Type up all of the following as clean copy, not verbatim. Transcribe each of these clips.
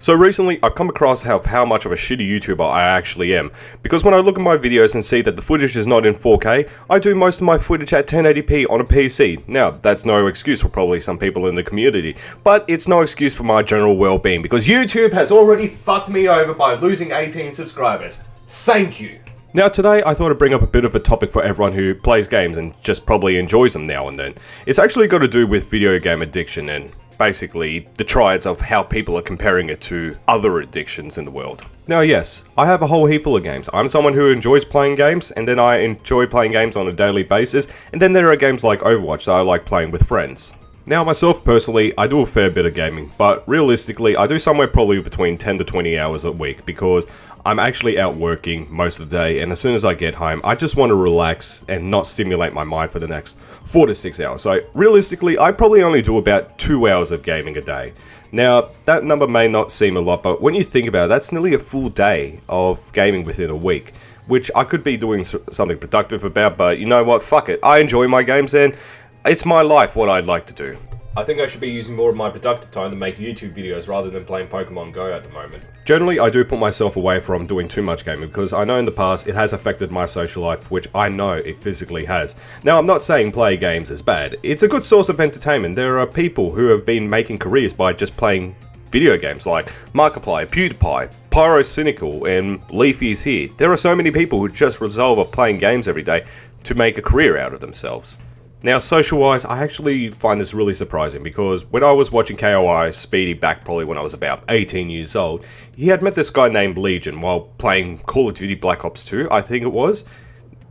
So recently, I've come across how much of a shitty YouTuber I actually am, because when I look at my videos and see that the footage is not in 4K, I do most of my footage at 1080p on a PC. Now, that's no excuse for probably some people in the community, but it's no excuse for my general well-being, because YouTube has already fucked me over by losing 18 subscribers. Thank you! Now today, I thought I'd bring up a bit of a topic for everyone who plays games and just probably enjoys them now and then. It's actually got to do with video game addiction and basically the triads of how people are comparing it to other addictions in the world. Now yes, I have a whole heap full of games. I'm someone who enjoys playing games, and then I enjoy playing games on a daily basis, and then there are games like Overwatch that I like playing with friends. Now myself personally, I do a fair bit of gaming, but realistically I do somewhere probably between 10 to 20 hours a week because I'm actually out working most of the day, and as soon as I get home I just want to relax and not stimulate my mind for the next 4 to 6 hours. So realistically I probably only do about 2 hours of gaming a day. Now that number may not seem a lot, but when you think about it, that's nearly a full day of gaming within a week, which I could be doing something productive about, but you know what, fuck it. I enjoy my games and it's my life what I'd like to do. I think I should be using more of my productive time to make YouTube videos rather than playing Pokemon Go at the moment. Generally, I do put myself away from doing too much gaming because I know in the past it has affected my social life, which I know it physically has. Now, I'm not saying play games is bad. It's a good source of entertainment. There are people who have been making careers by just playing video games like Markiplier, PewDiePie, Pyrocynical, and Leafy's here. There are so many people who just resolve of playing games every day to make a career out of themselves. Now, social-wise, I actually find this really surprising because when I was watching KOI Speedy back probably when I was about 18 years old, he had met this guy named Legion while playing Call of Duty Black Ops 2, I think it was.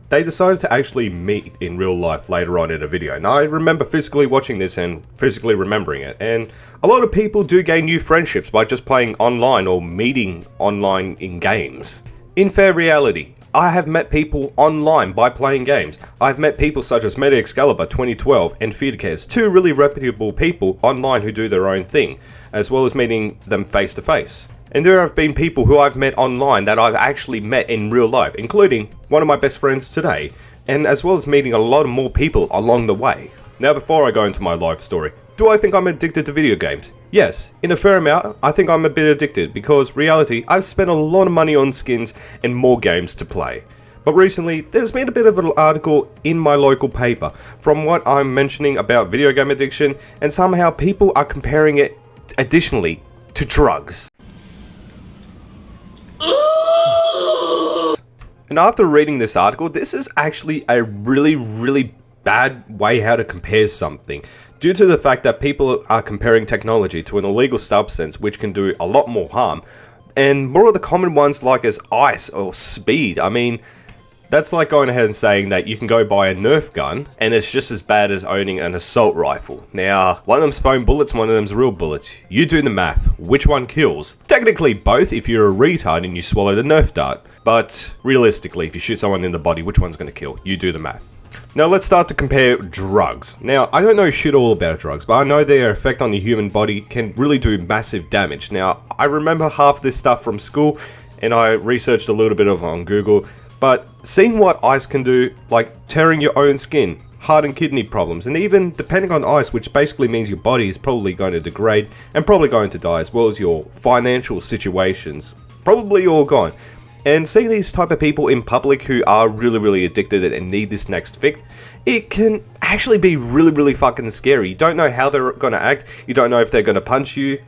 They decided to actually meet in real life later on in a video. Now, I remember physically watching this and physically remembering it, and a lot of people do gain new friendships by just playing online or meeting online in games. In fair reality, I have met people online by playing games. I've met people such as Meta Excalibur 2012 and Feedercares, two really reputable people online who do their own thing, as well as meeting them face to face. And there have been people who I've met online that I've actually met in real life, including one of my best friends today, and as well as meeting a lot more people along the way. Now before I go into my life story, do I think I'm addicted to video games? Yes, in a fair amount, I think I'm a bit addicted because reality, I've spent a lot of money on skins and more games to play. But recently, there's been a bit of an article in my local paper from what I'm mentioning about video game addiction, and somehow people are comparing it additionally to drugs. And after reading this article, this is actually a really bad way how to compare something, due to the fact that people are comparing technology to an illegal substance which can do a lot more harm, and more of the common ones like as ice or speed. I mean, that's like going ahead and saying that you can go buy a Nerf gun and it's just as bad as owning an assault rifle. Now, one of them's foam bullets, one of them's real bullets. You do the math. Which one kills? Technically both if you're a retard and you swallow the Nerf dart. But realistically, if you shoot someone in the body, which one's going to kill? You do the math. Now let's start to compare drugs. Now, I don't know shit all about drugs, but I know their effect on the human body can really do massive damage. Now, I remember half this stuff from school, and I researched a little bit of it on Google, but seeing what ice can do, like tearing your own skin, heart and kidney problems, and even depending on ice, which basically means your body is probably going to degrade and probably going to die, as well as your financial situations, probably all gone. And seeing these type of people in public who are really addicted and need this next fix, it can actually be really fucking scary. You don't know how they're going to act, you don't know if they're going to punch you.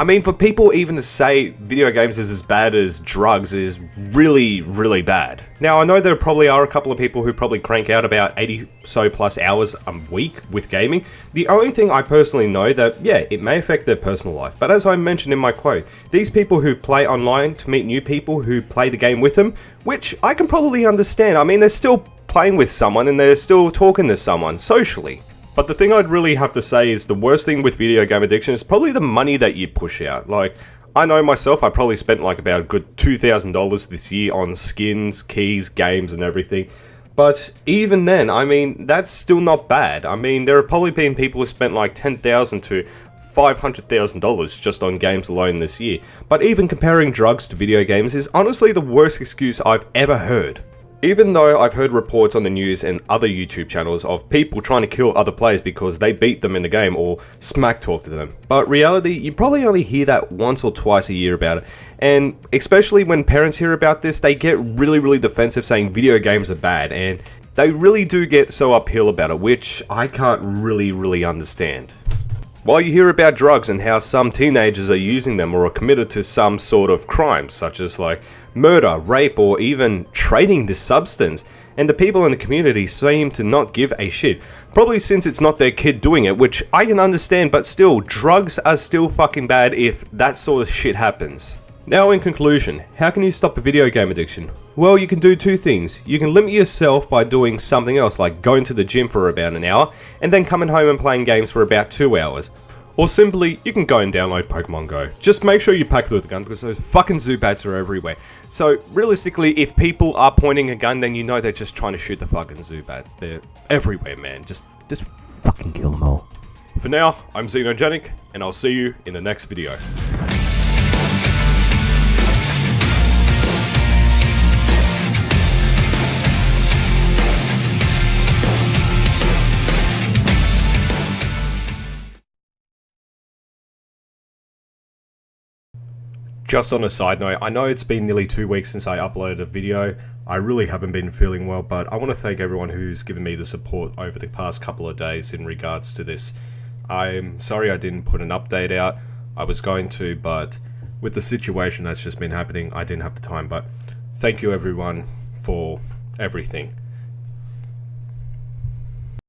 I mean, for people even to say video games is as bad as drugs is really bad. Now, I know there probably are a couple of people who probably crank out about 80 so plus hours a week with gaming. The only thing I personally know that, yeah, it may affect their personal life, but as I mentioned in my quote, these people who play online to meet new people who play the game with them, which I can probably understand. I mean, they're still playing with someone and they're still talking to someone socially. But the thing I'd really have to say is the worst thing with video game addiction is probably the money that you push out. Like, I know myself, I probably spent like about a good $2,000 this year on skins, keys, games and everything. But even then, I mean, that's still not bad. I mean, there have probably been people who spent like $10,000 to $500,000 just on games alone this year. But even comparing drugs to video games is honestly the worst excuse I've ever heard. Even though I've heard reports on the news and other YouTube channels of people trying to kill other players because they beat them in the game or smack talk to them, but reality, you probably only hear that once or twice a year about it, and especially when parents hear about this, they get really defensive saying video games are bad, and they really do get so uphill about it, which I can't really understand. While you hear about drugs and how some teenagers are using them or are committed to some sort of crime, such as like murder, rape, or even trading this substance, and the people in the community seem to not give a shit. Probably since it's not their kid doing it, which I can understand, but still, drugs are still fucking bad if that sort of shit happens. Now in conclusion, how can you stop a video game addiction? Well, you can do two things. You can limit yourself by doing something else, like going to the gym for about an hour, and then coming home and playing games for about 2 hours. Or simply, you can go and download Pokemon Go. Just make sure you pack it with a gun because those fucking Zubats are everywhere. So realistically, if people are pointing a gun, then you know they're just trying to shoot the fucking Zubats. They're everywhere, man. Just fucking kill them all. For now, I'm XenoGenic, and I'll see you in the next video. Just on a side note, I know it's been nearly 2 weeks since I uploaded a video. I really haven't been feeling well, but I want to thank everyone who's given me the support over the past couple of days in regards to this. I'm sorry I didn't put an update out. I was going to, but with the situation that's just been happening, I didn't have the time. But thank you everyone for everything.